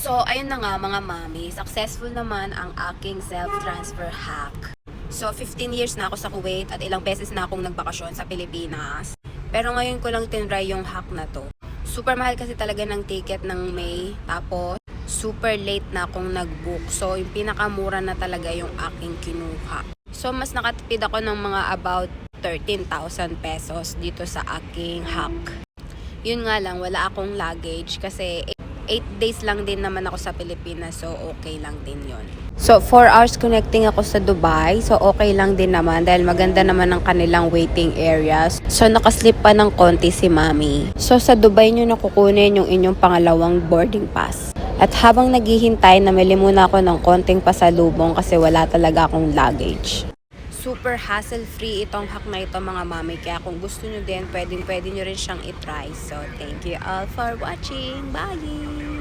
So, ayun na nga mga mami, successful naman ang aking self-transfer hack. So, 15 years na ako sa Kuwait at ilang beses na akong nagbakasyon sa Pilipinas. Pero ngayon ko lang tinry yung hack na to. Super mahal kasi talaga ng ticket ng May. Tapos, super late na akong nag-book. So, yung pinakamura na talaga yung aking kinuha. So, mas nakatipid ako ng mga about 13,000 pesos dito sa aking hack. Yun nga lang, wala akong luggage kasi 8 days lang din naman ako sa Pilipinas, so okay lang din yon. So 4 hours connecting ako sa Dubai, so okay lang din naman dahil maganda naman ang kanilang waiting areas. So nakaslip pa ng konti si Mami. So sa Dubai nyo nakukunin yung inyong pangalawang boarding pass. At habang naghihintay, namili muna ako ng konting pasalubong kasi wala talaga akong luggage. Super hassle-free itong hack na ito mga mami. Kaya kung gusto nyo din, pwede nyo rin siyang itry. So, thank you all for watching. Bye!